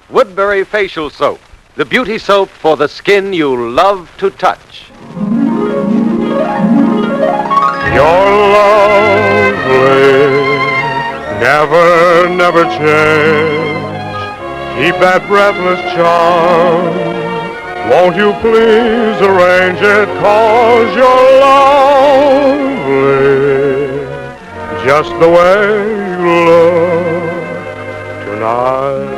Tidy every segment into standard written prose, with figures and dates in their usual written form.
Woodbury Facial Soap, the beauty soap for the skin you love to touch. You're lovely, never, never change. Keep that breathless charm. Won't you please arrange it, 'cause you're lovely, just the way you look tonight.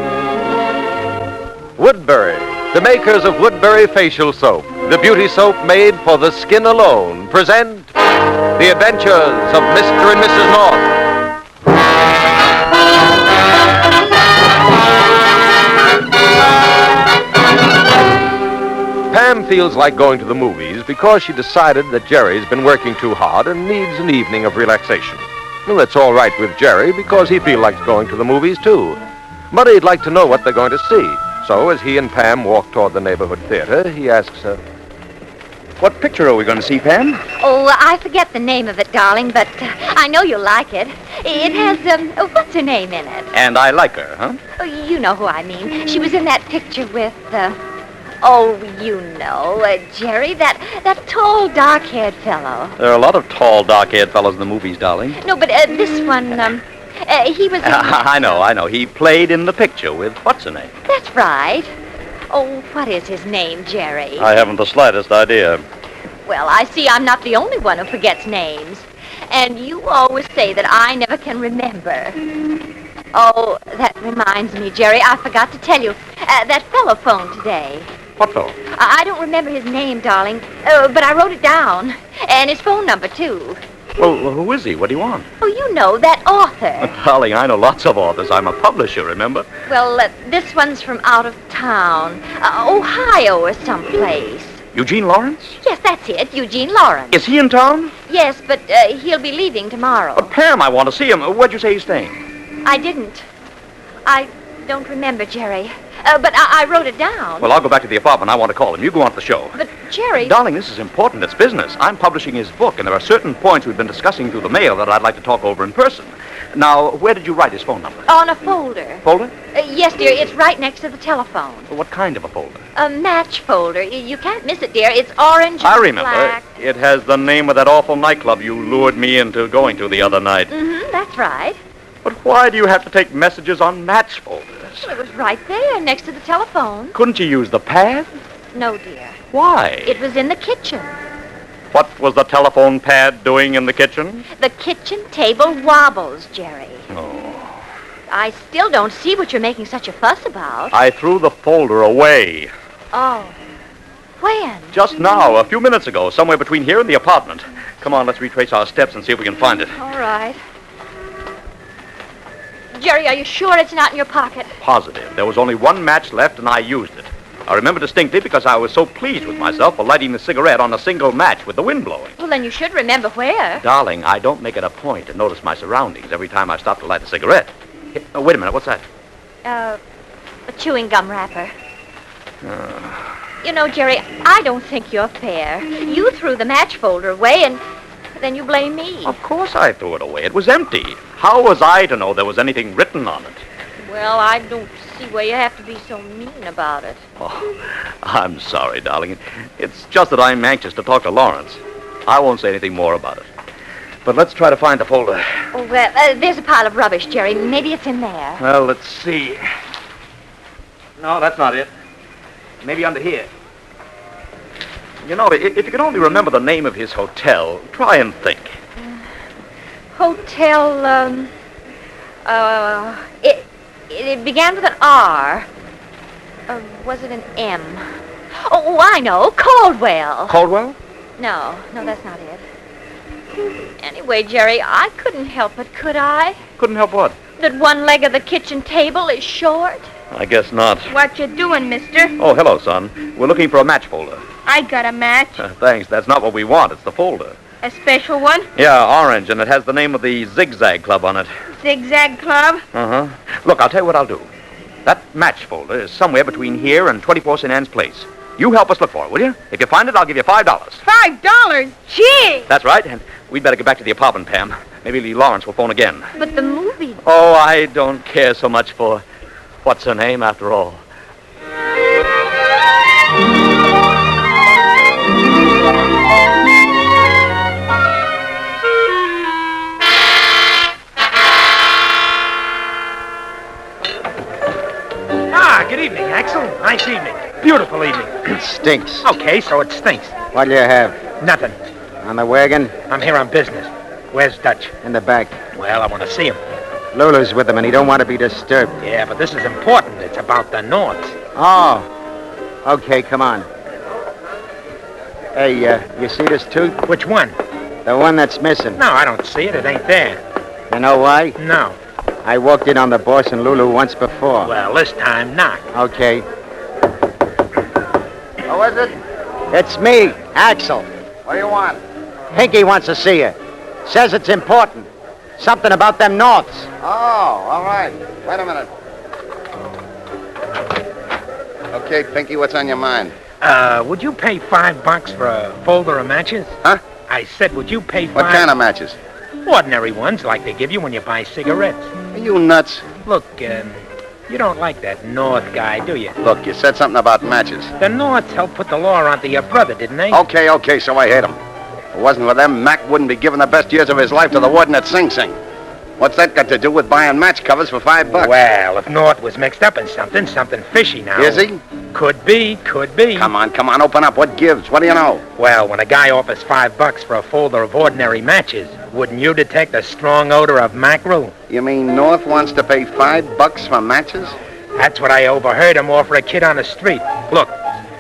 Woodbury, the makers of Woodbury Facial Soap, the beauty soap made for the skin alone, present The Adventures of Mr. and Mrs. North. Pam feels like going to the movies because she decided that Jerry's been working too hard and needs an evening of relaxation. Well, that's all right with Jerry because he feels like going to the movies, too. But he'd like to know what they're going to see. So as he and Pam walk toward the neighborhood theater, he asks her, What picture are we going to see, Pam? Oh, I forget the name of it, darling, but I know you'll like it. It has, what's her name in it? And I like her, huh? Oh, you know who I mean. She was in that picture with, Jerry, that tall, dark-haired fellow. There are a lot of tall, dark-haired fellows in the movies, darling. No, but this one, he was in... I know. He played in the picture with what's her name? That's right. Oh, what is his name, Jerry? I haven't the slightest idea. Well, I see I'm not the only one who forgets names. And you always say that I never can remember. Oh, that reminds me, Jerry, I forgot to tell you. That fellow phoned today. What fellow? I don't remember his name, darling, but I wrote it down. And his phone number, too. Well, who is he? What do you want? Oh, you know, that author. Darling, I know lots of authors. I'm a publisher, remember? Well, this one's from out of town. Ohio or someplace. Eugene Lawrence? Yes, that's it, Eugene Lawrence. Is he in town? Yes, but he'll be leaving tomorrow. But, Pam, I want to see him. Where'd you say he's staying? I didn't. I don't remember, Jerry. But I wrote it down. Well, I'll go back to the apartment. I want to call him. You go on to the show. But, Jerry... Darling, this is important. It's business. I'm publishing his book, and there are certain points we've been discussing through the mail that I'd like to talk over in person. Now, where did you write his phone number? On a folder. Folder? Yes, dear. It's right next to the telephone. What kind of a folder? A match folder. You can't miss it, dear. It's orange and I remember. black. It has the name of that awful nightclub you lured me into going to the other night. Mm-hmm, that's right. But why do you have to take messages on match folders? Well, it was right there, next to the telephone. Couldn't you use the pad? No, dear. Why? It was in the kitchen. What was the telephone pad doing in the kitchen? The kitchen table wobbles, Jerry. Oh. I still don't see what you're making such a fuss about. I threw the folder away. Oh. When? Just now, a few minutes ago, somewhere between here and the apartment. Come on, let's retrace our steps and see if we can find it. All right. Jerry, are you sure it's not in your pocket? Positive. There was only one match left, and I used it. I remember distinctly because I was so pleased with myself for lighting the cigarette on a single match with the wind blowing. Well, then you should remember where. Darling, I don't make it a point to notice my surroundings every time I stop to light a cigarette. Hey, wait a minute, what's that? A chewing gum wrapper. You know, Jerry, I don't think you're fair. You threw the match folder away, and then you blame me. Of course I threw it away. It was empty. How was I to know there was anything written on it? Well, I don't see why you have to be so mean about it. Oh, I'm sorry, darling. It's just that I'm anxious to talk to Lawrence. I won't say anything more about it. But let's try to find the folder. Oh, well, there's a pile of rubbish, Jerry. Maybe it's in there. Well, let's see. No, that's not it. Maybe under here. You know, if you can only remember the name of his hotel, try and think. Hotel, it began with an R. Or was it an M? Oh, I know. Caldwell. Caldwell? No, that's not it. Anyway, Jerry, I couldn't help it, could I? Couldn't help what? That one leg of the kitchen table is short. I guess not. What you doing, mister? Oh, hello, son. We're looking for a match folder. I got a match. Thanks. That's not what we want. It's the folder. A special one? Yeah, orange, and it has the name of the Zigzag Club on it. Zigzag Club? Uh-huh. Look, I'll tell you what I'll do. That match folder is somewhere between here and 24 St. Anne's Place. You help us look for it, will you? If you find it, I'll give you $5. $5? Gee! That's right, and we'd better get back to the apartment, Pam. Maybe Lee Lawrence will phone again. But the movie... Oh, I don't care so much for What's her name, after all? Good evening, Axel. Nice evening. Beautiful evening. It stinks. Okay, so it stinks. What do you have? Nothing. On the wagon? I'm here on business. Where's Dutch? In the back. Well, I want to see him. Lulu's with him, and he don't want to be disturbed. Yeah, but this is important. It's about the Norths. Oh. Okay, come on. Hey, you see this tooth? Which one? The one that's missing. No, I don't see it. It ain't there. You know why? No. I walked in on the boss and Lulu once before. Well, this time, knock. Okay. Who is it? It's me, Axel. What do you want? Pinky wants to see you. Says it's important. Something about them Norths. Oh, all right. Wait a minute. Okay, Pinky, what's on your mind? Would you pay $5 for a folder of matches? Huh? I said, would you pay What kind of matches? Ordinary ones, like they give you when you buy cigarettes. Are you nuts? Look, you don't like that North guy, do you? Look, you said something about matches. The Norths helped put the law onto your brother, didn't they? Okay, so I hate them. If it wasn't for them, Mac wouldn't be giving the best years of his life to the warden at Sing Sing. What's that got to do with buying match covers for $5? Well, if North was mixed up in something fishy now. Is he? Could be. Come on, open up. What gives? What do you know? Well, when a guy offers $5 for a folder of ordinary matches, wouldn't you detect a strong odor of mackerel? You mean North wants to pay $5 for matches? That's what I overheard him offer a kid on the street. Look,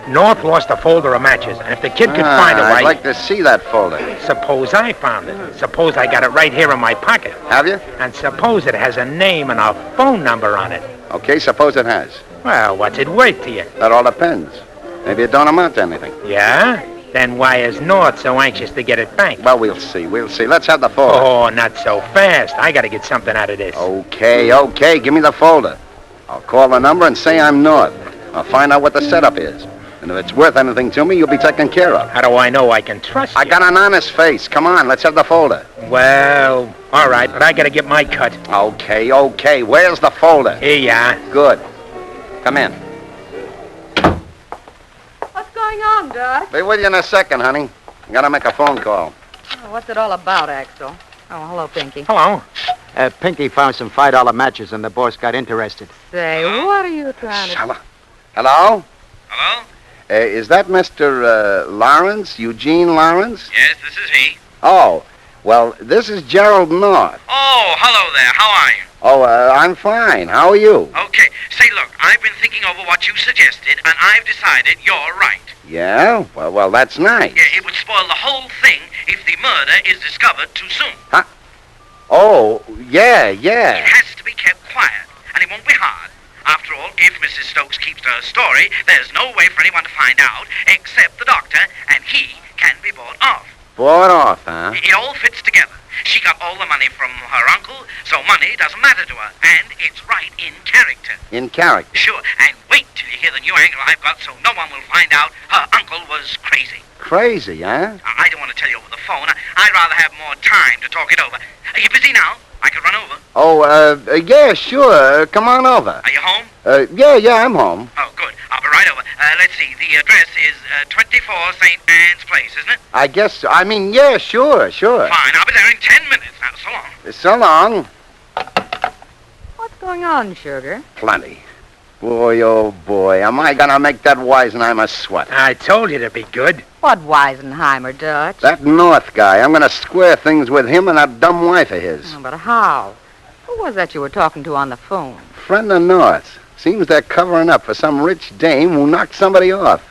North lost a folder of matches, and if the kid could find a way... I'd like to see that folder. Suppose I found it. Suppose I got it right here in my pocket. Have you? And suppose it has a name and a phone number on it. Okay, suppose it has. Well, what's it worth to you? That all depends. Maybe it don't amount to anything. Yeah? Then why is North so anxious to get it back? Well, we'll see. Let's have the folder. Oh, not so fast. I gotta get something out of this. Okay. Give me the folder. I'll call the number and say I'm North. I'll find out what the setup is. And if it's worth anything to me, you'll be taken care of. How do I know I can trust you? I got an honest face. Come on, let's have the folder. Well, all right, but I gotta get my cut. Okay. Where's the folder? Here you are. Good. Come in. What's going on, Dutch? Be with you in a second, honey. I gotta make a phone call. Oh, what's it all about, Axel? Oh, hello, Pinky. Hello. Pinky found some $5 matches, and the boss got interested. Say, what are you trying to... Hello? Hello? Is that Mr. Lawrence? Eugene Lawrence? Yes, this is he. Oh, well, this is Gerald North. Oh, hello there. How are you? Oh, I'm fine. How are you? Okay. Say, look, I've been thinking over what you suggested, and I've decided you're right. Yeah? Well, that's nice. Yeah, it would spoil the whole thing if the murder is discovered too soon. Huh? Oh, yeah. It has to be kept quiet, and it won't be hard. After all, if Mrs. Stokes keeps to her story, there's no way for anyone to find out except the doctor, and he can be bought off. Bought off, huh? It all fits together. She got all the money from her uncle, so money doesn't matter to her, and it's right in character. In character? Sure, and wait till you hear the new angle I've got so no one will find out her uncle was crazy. Crazy, huh? I don't want to tell you over the phone. I'd rather have more time to talk it over. Are you busy now? I could run over. Oh, yeah, sure. Come on over. Are you home? Yeah, I'm home. Oh, good. I'll be right over. Let's see. The address is 24 St. Anne's Place, isn't it? I guess so. I mean, yeah, sure. Fine. I'll be there in 10 minutes. Now, so long. So long. What's going on, sugar? Plenty. Boy, oh boy, am I gonna make that Weisenheimer sweat. I told you to be good. What Weisenheimer, Dutch? That North guy, I'm gonna square things with him and that dumb wife of his. Oh, but how? Who was that you were talking to on the phone? Friend of North. Seems they're covering up for some rich dame who knocked somebody off.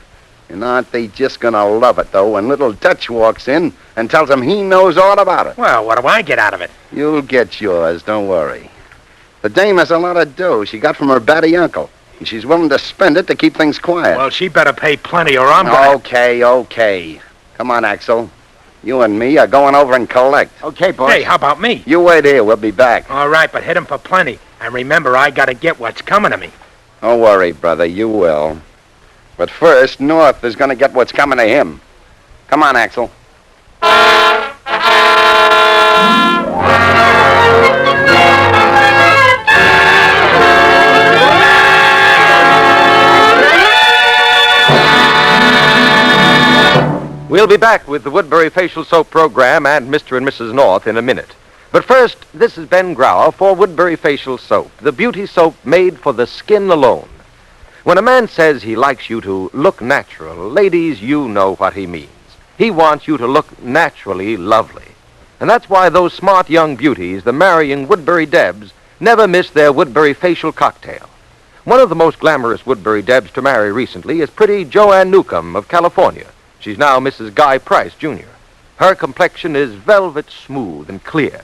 And aren't they just gonna love it, though, when little Dutch walks in and tells them he knows all about it? Well, what do I get out of it? You'll get yours, don't worry. The dame has a lot of dough she got from her batty uncle, and she's willing to spend it to keep things quiet. Well, she better pay plenty or I'm gonna... Okay. Come on, Axel. You and me are going over and collect. Okay, boss. Hey, how about me? You wait here. We'll be back. All right, but hit him for plenty. And remember, I gotta get what's coming to me. Don't worry, brother. You will. But first, North is going to get what's coming to him. Come on, Axel. We'll be back with the Woodbury Facial Soap program and Mr. and Mrs. North in a minute. But first, this is Ben Grauer for Woodbury Facial Soap, the beauty soap made for the skin alone. When a man says he likes you to look natural, ladies, you know what he means. He wants you to look naturally lovely. And that's why those smart young beauties, the marrying Woodbury Debs, never miss their Woodbury Facial cocktail. One of the most glamorous Woodbury Debs to marry recently is pretty Joanne Newcomb of California. She's now Mrs. Guy Price, Jr. Her complexion is velvet smooth and clear.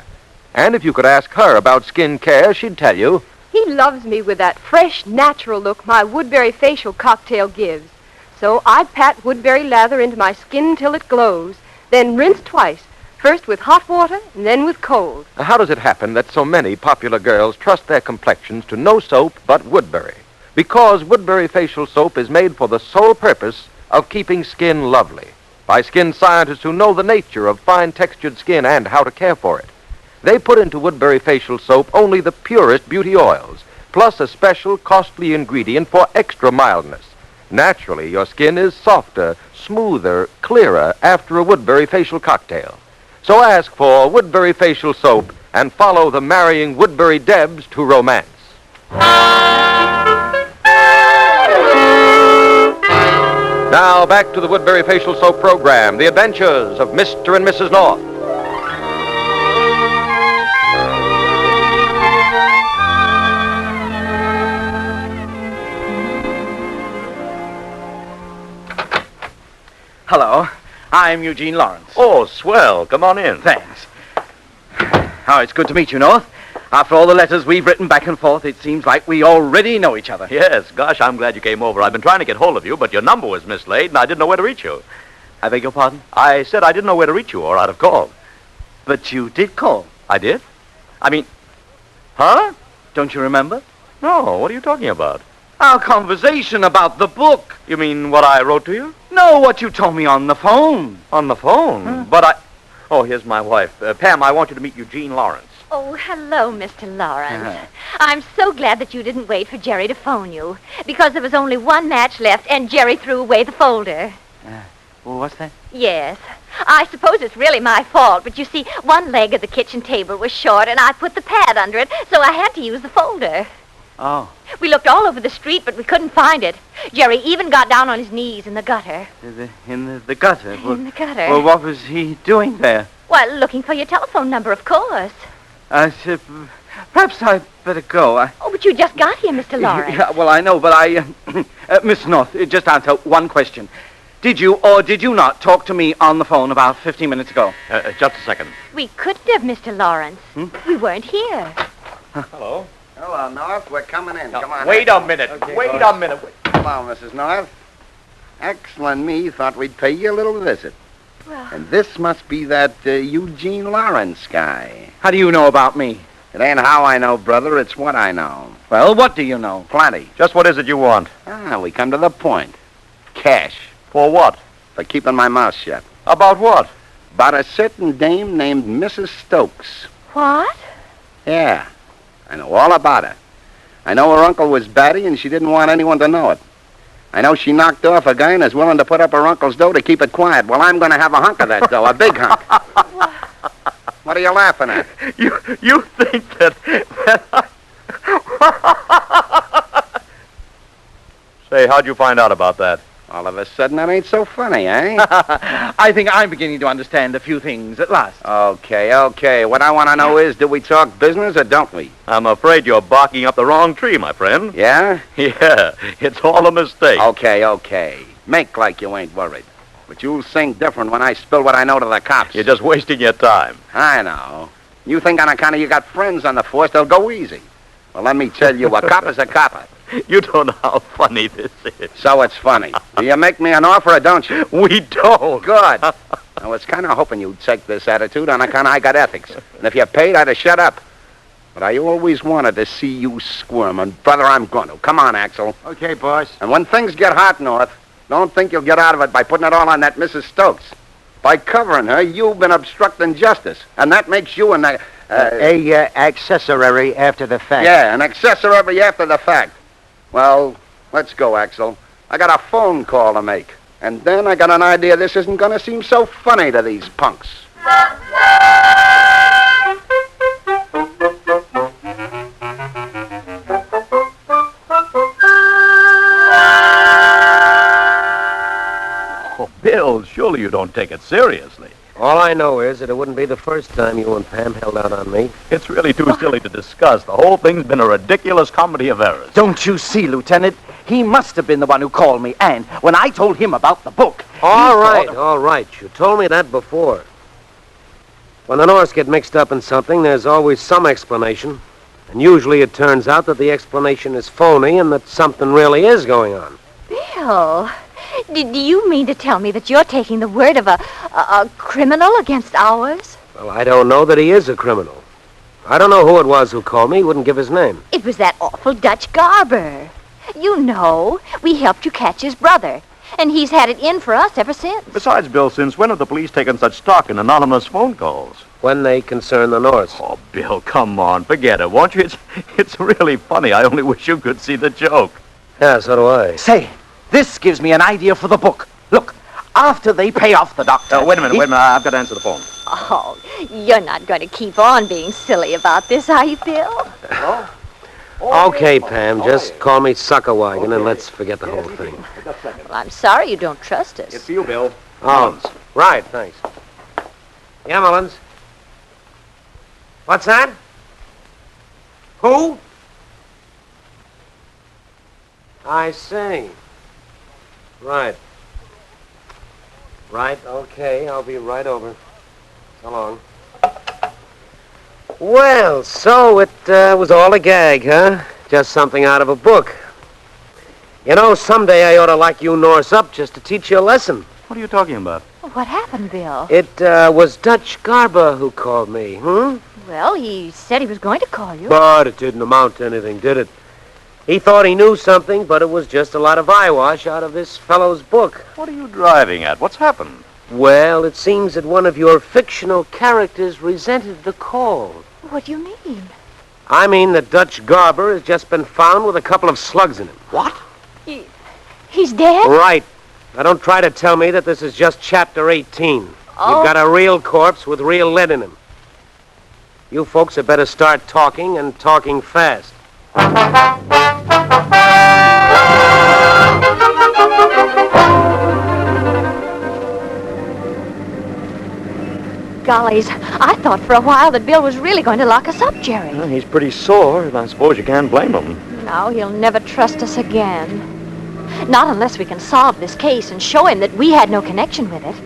And if you could ask her about skin care, she'd tell you, he loves me with that fresh, natural look my Woodbury Facial cocktail gives. So I pat Woodbury lather into my skin till it glows, then rinse twice, first with hot water and then with cold. How does it happen that so many popular girls trust their complexions to no soap but Woodbury? Because Woodbury Facial Soap is made for the sole purpose of keeping skin lovely, by skin scientists who know the nature of fine-textured skin and how to care for it. They put into Woodbury Facial Soap only the purest beauty oils, plus a special costly ingredient for extra mildness. Naturally, your skin is softer, smoother, clearer after a Woodbury Facial cocktail. So ask for Woodbury Facial Soap and follow the marrying Woodbury Debs to romance. Now back to the Woodbury Facial Soap program, The Adventures of Mr. and Mrs. North. Hello. I'm Eugene Lawrence. Oh, swell. Come on in. Thanks. Oh, it's good to meet you, North. After all the letters we've written back and forth, it seems like we already know each other. Yes, gosh, I'm glad you came over. I've been trying to get hold of you, but your number was mislaid, and I didn't know where to reach you. I beg your pardon? I said I didn't know where to reach you, or I'd have called. But you did call. I did? I mean, Huh? don't you remember? No, what are you talking about? Our conversation about the book. You mean what I wrote to you? No, what you told me on the phone. On the phone? But I... Oh, here's my wife. Pam, I want you to meet Eugene Lawrence. Oh, hello, Mr. Lawrence. I'm so glad that you didn't wait for Jerry to phone you, because there was only one match left, and Jerry threw away the folder. Well, what's that? Yes. I suppose it's really my fault, but you see, one leg of the kitchen table was short, and I put the pad under it, so I had to use the folder. Oh. We looked all over the street, but we couldn't find it. Jerry even got down on his knees in the gutter. In the gutter? In the gutter. Well, what was he doing there? Well, looking for your telephone number, of course. Perhaps I'd better go. Oh, but you just got here, Mr. Lawrence. Yeah, well, I know, but Miss North, just answer one question. Did you or did you not talk to me on the phone about 15 minutes ago? Just a second. We couldn't have, Mr. Lawrence. We weren't here. Hello? Hello, North. We're coming in. Come on. Wait a minute. Okay, Wait boss. a minute. Hello, Mrs. North. Axel and me thought we'd pay you a little visit. Well, And this must be that Eugene Lawrence guy. How do you know about me? It ain't how I know, brother. It's what I know. Well, what do you know? Plenty. Just what is it you want? We come to the point. Cash. For what? For keeping my mouth shut. About what? About a certain dame named Mrs. Stokes. what? Yeah. I know all about her. I know her uncle was batty and she didn't want anyone to know it. I know she knocked off a guy and is willing to put up her uncle's dough to keep it quiet. Well, I'm going to have a hunk of that dough, a big hunk. What are you laughing at? You think that Say, how'd you find out about that? All of a sudden, that ain't so funny, eh? I think I'm beginning to understand a few things at last. Okay. What I want to know is, do we talk business or don't we? I'm afraid you're barking up the wrong tree, my friend. Yeah? Yeah, it's all a mistake. Okay. Make like you ain't worried. But you'll sing different when I spill what I know to the cops. You're just wasting your time. I know. You think on account of you got friends on the force, they'll go easy. Well, let me tell you, a cop is a copper. You don't know how funny this is. So it's funny. Do you make me an offer or don't you? We don't. Good. I was kind of hoping you'd take this attitude on account of I got ethics. And if you paid, I'd have shut up. But I always wanted to see you squirm, and brother, I'm going to. Come on, Axel. Okay, boss. And when things get hot, North, don't think you'll get out of it by putting it all on that Mrs. Stokes. By covering her, you've been obstructing justice, and that makes you an... accessory after the fact. Yeah, an accessory after the fact. Well, let's go, Axel. I got a phone call to make. And then I got an idea this isn't going to seem so funny to these punks. Oh, Bill, surely you don't take it seriously. All I know is that it wouldn't be the first time you and Pam held out on me. It's really too silly to discuss. The whole thing's been a ridiculous comedy of errors. Don't you see, Lieutenant? He must have been the one who called me, and when I told him about the book... All right. You told me that before. When the Norse get mixed up in something, there's always some explanation. And usually it turns out that the explanation is phony and that something really is going on. Bill, do you mean to tell me that you're taking the word of a criminal against ours? Well, I don't know that he is a criminal. I don't know who it was who called me. He wouldn't give his name. It was that awful Dutch Garber. You know, we helped you catch his brother, and he's had it in for us ever since. Besides, Bill, since when have the police taken such stock in anonymous phone calls? When they concern the Norse. Oh, Bill, come on, forget it, won't you? It's really funny. I only wish you could see the joke. Yeah, so do I. Say, this gives me an idea for the book. Look, after they pay off the doctor... Wait a minute. I've got to answer the phone. Oh, you're not going to keep on being silly about this, are you, Bill? Hello? Okay, Pam, just call me Suckerwagon and let's forget the whole thing. Well, I'm sorry you don't trust us. It's for you, Bill. Oh, right, thanks. Yeah, Mullins. What's that? Who? I see. Right. Right, okay, I'll be right over. So long. Well, so it was all a gag, huh? Just something out of a book. You know, someday I ought to lock you Norse up just to teach you a lesson. What are you talking about? What happened, Bill? It was Dutch Garber who called me, Well, he said he was going to call you. But it didn't amount to anything, did it? He thought he knew something, but it was just a lot of eyewash out of this fellow's book. What are you driving at? What's happened? Well, it seems that one of your fictional characters resented the call. What do you mean? I mean that Dutch Garber has just been found with a couple of slugs in him. What? He's dead? Right. Now, don't try to tell me that this is just Chapter 18. Oh. You've got a real corpse with real lead in him. You folks had better start talking, and talking fast. Gollies, I thought for a while that Bill was really going to lock us up, Jerry. Well, he's pretty sore, and I suppose you can't blame him. Now he'll never trust us again. Not unless we can solve this case and show him that we had no connection with it.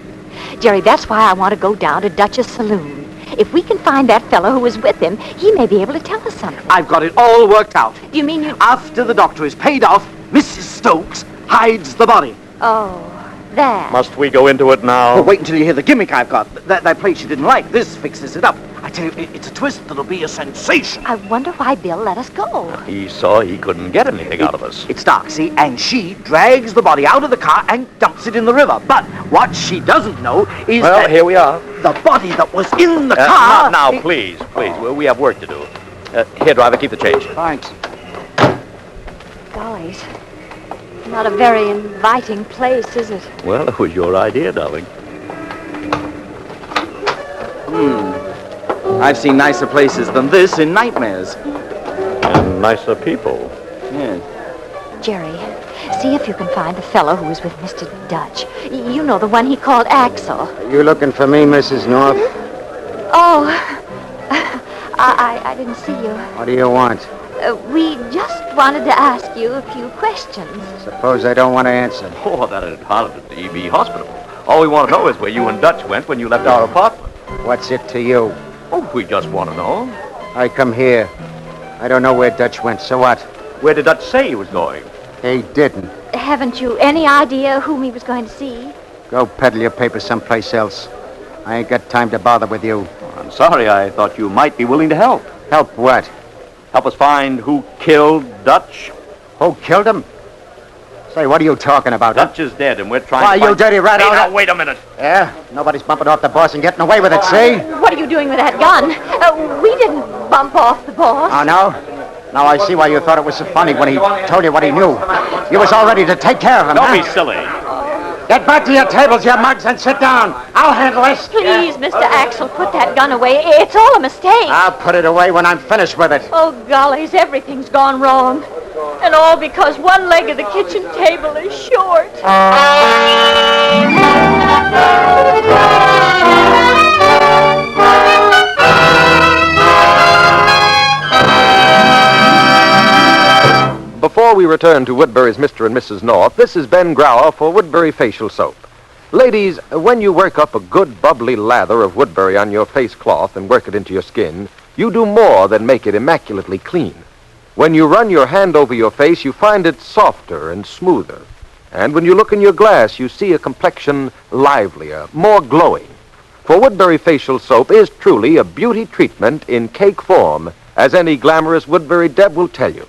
Jerry, that's why I want to go down to Dutch's saloon. If we can find that fellow who was with him, he may be able to tell us something. I've got it all worked out. Do you mean you... After the doctor is paid off, Mrs. Stokes hides the body. Oh, that. Must we go into it now? Oh, wait until you hear the gimmick I've got. That place you didn't like. This fixes it up. I tell you, it's a twist that'll be a sensation. I wonder why Bill let us go. He saw he couldn't get anything out of us. It's dark, see? And she drags the body out of the car and dumps it in the river. But what she doesn't know is that... Well, here we are. The body that was in the car... Not now, please. We have work to do. Here, driver, keep the change. Thanks. Gollies. Not a very inviting place, is it? Well, it was your idea, darling. I've seen nicer places than this in nightmares. And nicer people. Yes. Jerry, see if you can find the fellow who was with Mr. Dutch. You know, the one he called Axel. Are you looking for me, Mrs. North? Oh, I didn't see you. What do you want? We just wanted to ask you a few questions. Suppose I don't want to answer. Oh, that'd hardly be hospitable. All we want to know is where you and Dutch went when you left our apartment. What's it to you? Oh, we just want to know. I come here. I don't know where Dutch went, so what? Where did Dutch say he was going? He didn't. Haven't you any idea whom he was going to see? Go peddle your paper someplace else. I ain't got time to bother with you. I'm sorry. I thought you might be willing to help. Help what? Help us find who killed Dutch. Who killed him? Say, what are you talking about? Dutch is dead, and we're trying Why, to find... you dirty rat! Hey, now, wait a minute. Yeah? Nobody's bumping off the boss and getting away with it, see? What are you doing with that gun? We didn't bump off the boss. Oh, no? Now I see why you thought it was so funny when he told you what he knew. You was all ready to take care of him, Don't huh? be silly. Get back to your tables, you mugs, and sit down. I'll handle this. Please, Mr. Axel, put that gun away. It's all a mistake. I'll put it away when I'm finished with it. Oh, gollies, everything's gone wrong. And all because one leg of the kitchen table is short. Before we return to Woodbury's Mr. and Mrs. North, this is Ben Grauer for Woodbury Facial Soap. Ladies, when you work up a good bubbly lather of Woodbury on your face cloth and work it into your skin, you do more than make it immaculately clean. When you run your hand over your face, you find it softer and smoother. And when you look in your glass, you see a complexion livelier, more glowing. For Woodbury Facial Soap is truly a beauty treatment in cake form, as any glamorous Woodbury Deb will tell you.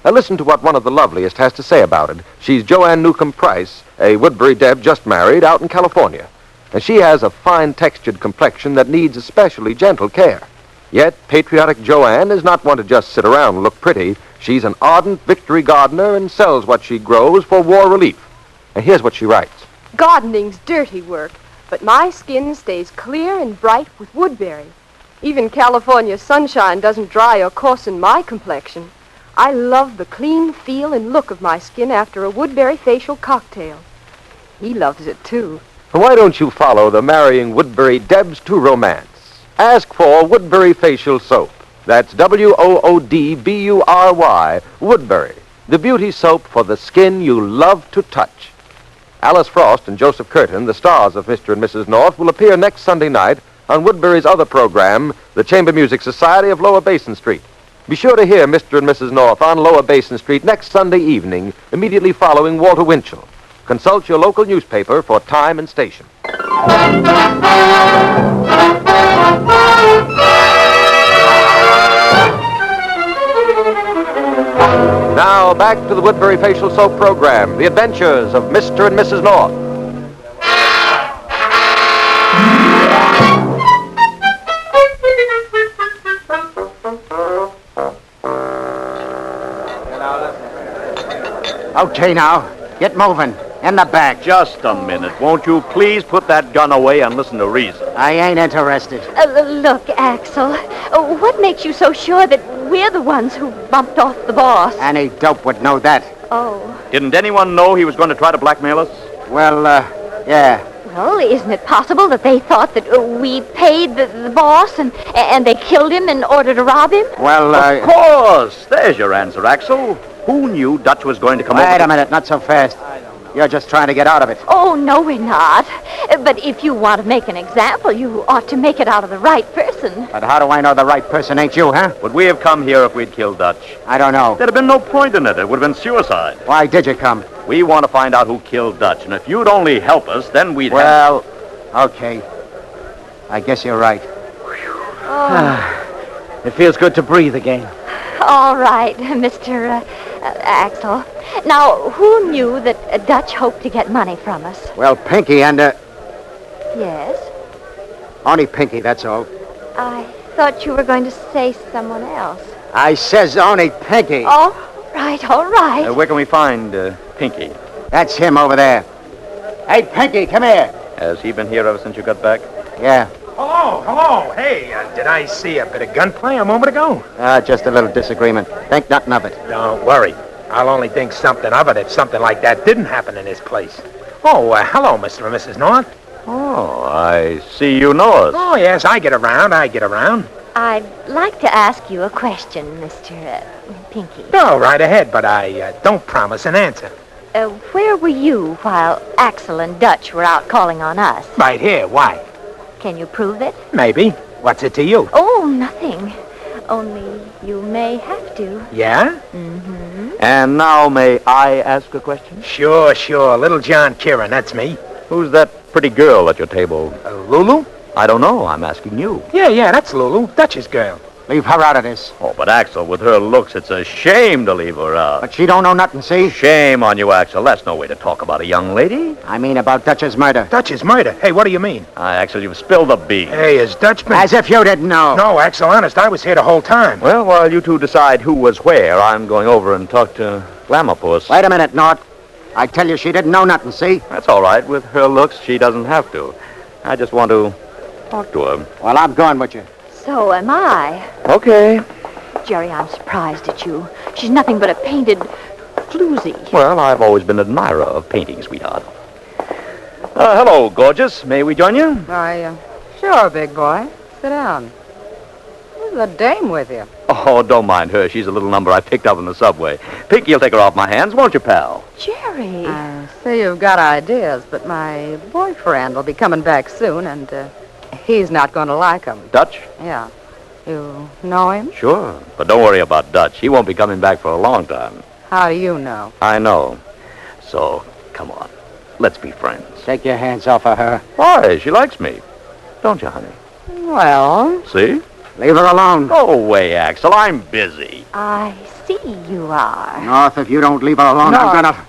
Now listen to what one of the loveliest has to say about it. She's Joanne Newcomb Price, a Woodbury Deb just married out in California. And she has a fine textured complexion that needs especially gentle care. Yet patriotic Joanne is not one to just sit around and look pretty. She's an ardent victory gardener and sells what she grows for war relief. And here's what she writes. Gardening's dirty work, but my skin stays clear and bright with Woodbury. Even California sunshine doesn't dry or coarsen my complexion. I love the clean feel and look of my skin after a Woodbury facial cocktail. He loves it, too. Why don't you follow the marrying Woodbury Debs to romance? Ask for Woodbury Facial Soap. That's Woodbury, Woodbury, the beauty soap for the skin you love to touch. Alice Frost and Joseph Curtin, the stars of Mr. and Mrs. North, will appear next Sunday night on Woodbury's other program, the Chamber Music Society of Lower Basin Street. Be sure to hear Mr. and Mrs. North on Lower Basin Street next Sunday evening, immediately following Walter Winchell. Consult your local newspaper for time and station. Now, back to the Woodbury Facial Soap program, The Adventures of Mr. and Mrs. North. Okay, now. Get moving. In the back. Just a minute. Won't you please put that gun away and listen to reason? I ain't interested. Look, Axel, what makes you so sure that we're the ones who bumped off the boss? Any dope would know that. Oh. Didn't anyone know he was going to try to blackmail us? Well, yeah. Well, isn't it possible that they thought that we paid the boss and they killed him in order to rob him? Well, Of course. There's your answer, Axel. Who knew Dutch was going to come over? Wait a minute, not so fast. You're just trying to get out of it. Oh, no, we're not. But if you want to make an example, you ought to make it out of the right person. But how do I know the right person ain't you, huh? Would we have come here if we'd killed Dutch? I don't know. There'd have been no point in it. It would have been suicide. Why did you come? We want to find out who killed Dutch, and if you'd only help us, then we'd Well, okay. I guess you're right. Oh. It feels good to breathe again. All right, Mr. Axel. Now, who knew that Dutch hoped to get money from us? Well, Pinky and, Yes? only Pinky, that's all. I thought you were going to say someone else. I says only Pinky. All right, all right. Where can we find Pinky? That's him over there. Hey, Pinky, come here. Has he been here ever since you got back? Yeah. Hello. Hey, did I see a bit of gunplay a moment ago? Just a little disagreement. Think nothing of it. Don't worry. I'll only think something of it if something like that didn't happen in this place. Oh, hello, Mr. and Mrs. North. Oh, I see you know us. Oh, yes, I get around. I'd like to ask you a question, Mr. Pinky. Go right ahead, but I don't promise an answer. Where were you while Axel and Dutch were out calling on us? Right here. Why? Can you prove it? Maybe. What's it to you? Oh, nothing. Only you may have to. Yeah? Mm-hmm. And now may I ask a question? Sure. Little John Kieran, that's me. Who's that pretty girl at your table? Lulu? I don't know. I'm asking you. Yeah, that's Lulu. Dutch's girl. Leave her out of this. Oh, but Axel, with her looks, it's a shame to leave her out. But she don't know nothing, see? Shame on you, Axel. That's no way to talk about a young lady. I mean about Dutch's murder. Dutch's murder? Hey, what do you mean? Axel, you've spilled the beans. Hey, has Dutch been... As if you didn't know. No, Axel, honest, I was here the whole time. Well, while you two decide who was where, I'm going over and talk to Glamourpuss. Wait a minute, Nort. I tell you, she didn't know nothing, see? That's all right. With her looks, she doesn't have to. I just want to talk to her. Well, I'm going with you. So am I. Okay. Jerry, I'm surprised at you. She's nothing but a painted floozy. Well, I've always been an admirer of painting, sweetheart. Hello, gorgeous. May we join you? Why, sure, big boy. Sit down. There's a dame with you. Oh, don't mind her. She's a little number I picked up in the subway. Pinky will take her off my hands, won't you, pal? Jerry. I see you've got ideas, but my boyfriend will be coming back soon, and he's not going to like them. Dutch? Yeah. You know him? Sure. But don't worry about Dutch. He won't be coming back for a long time. How do you know? I know. So, come on. Let's be friends. Take your hands off of her. Why? She likes me. Don't you, honey? Well... See? Leave her alone. Go away, Axel. I'm busy. I see you are. North, if you don't leave her alone, North. I'm gonna...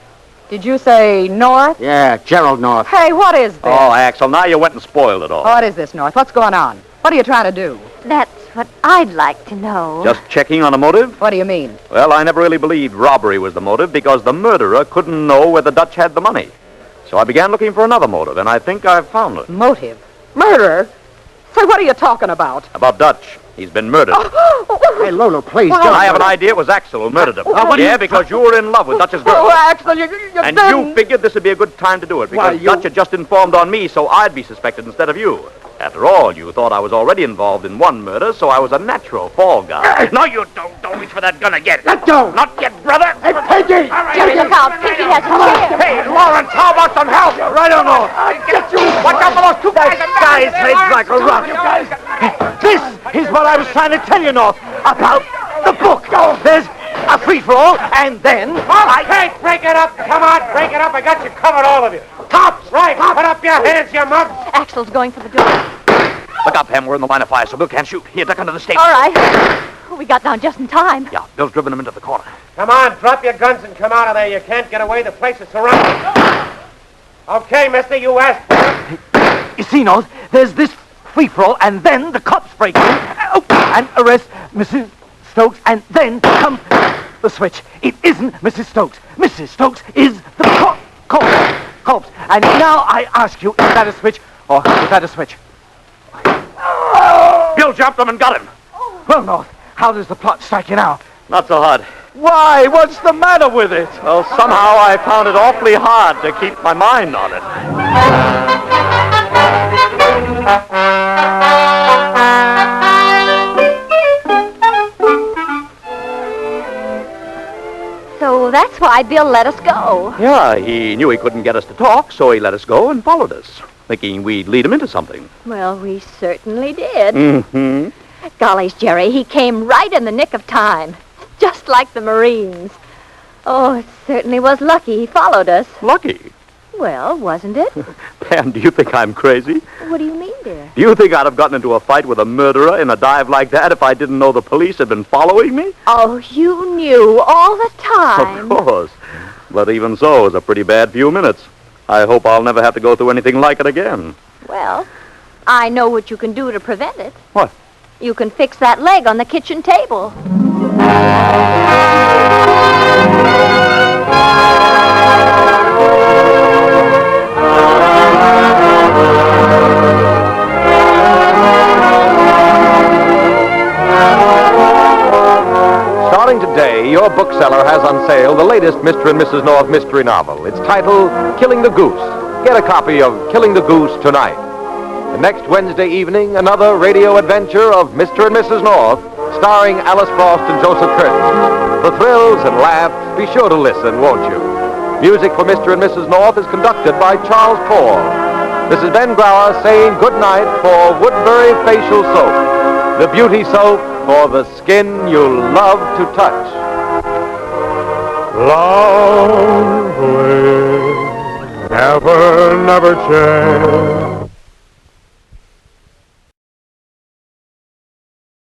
Did you say North? Yeah, Gerald North. Hey, what is this? Oh, Axel, now you went and spoiled it all. What is this, North? What's going on? What are you trying to do? That's what I'd like to know. Just checking on a motive? What do you mean? Well, I never really believed robbery was the motive because the murderer couldn't know where the Dutch had the money. So I began looking for another motive, and I think I've found it. Motive? Murder? Say, what are you talking about? About Dutch. He's been murdered. Hey, Lolo, please, Well, don't... I have an idea it was Axel who murdered him. what do Yeah, you- because you were in love with Dutch's girl. Oh, Axel, you And didn't. you figured this would be a good time to do it because Dutch had just informed on me, so I'd be suspected instead of you. After all, you thought I was already involved in one murder, so I was a natural fall guy. No, you don't. Don't reach for that gun again. Let go! Not yet, brother. Hey, Pinky! Jerry, look out. Pinky has a chair. Hey, Lawrence, how about some help? Right on, North. Get you! Watch out for those two guys. Guy's head's like a rock. This is what I was trying to tell you, North, about the book. There's a free-for-all, and then... Hey, break it up. Come on, break it up. I got you covered, all of you. Cops! Right, put up your hands, you mug. Axel's going for the door. Look out, Pam. We're in the line of fire, so Bill can't shoot. Here, duck under the stage. All right. We got down just in time. Yeah, Bill's driven him into the corner. Come on, drop your guns and come out of there. You can't get away. The place is surrounded. Okay, mister, you asked for it. You see, North, there's this free-for-all, and then the cops break in and arrest Mrs. Stokes, and then comes the switch. It isn't Mrs. Stokes. Mrs. Stokes is the corpse. And now I ask you, is that a switch, or is that a switch? Bill jumped him and got him. Well, North, how does the plot strike you now? Not so hard. Why? What's the matter with it? Well, somehow I found it awfully hard to keep my mind on it. So that's why Bill let us go. Yeah, he knew he couldn't get us to talk, so he let us go and followed us, thinking we'd lead him into something. Well, we certainly did. Mm-hmm. Gollies, Jerry, he came right in the nick of time. Just like the Marines. Oh, it certainly was lucky he followed us. Lucky. Well, wasn't it? Pam, do you think I'm crazy? What do you mean, dear? Do you think I'd have gotten into a fight with a murderer in a dive like that if I didn't know the police had been following me? Oh, you knew all the time. Of course. But even so, it was a pretty bad few minutes. I hope I'll never have to go through anything like it again. Well, I know what you can do to prevent it. What? You can fix that leg on the kitchen table. Starting today, your bookseller has on sale the latest Mr. and Mrs. North mystery novel. It's titled Killing the Goose. Get a copy of Killing the Goose tonight. The next Wednesday evening, another radio adventure of Mr. and Mrs. North, starring Alice Frost and Joseph Curtin. For thrills and laughs, be sure to listen, won't you? Music for Mr. and Mrs. North is conducted by Charles Paul. This is Ben Grauer saying good night for Woodbury Facial Soap, the beauty soap for the skin you love to touch. Love will never, never change.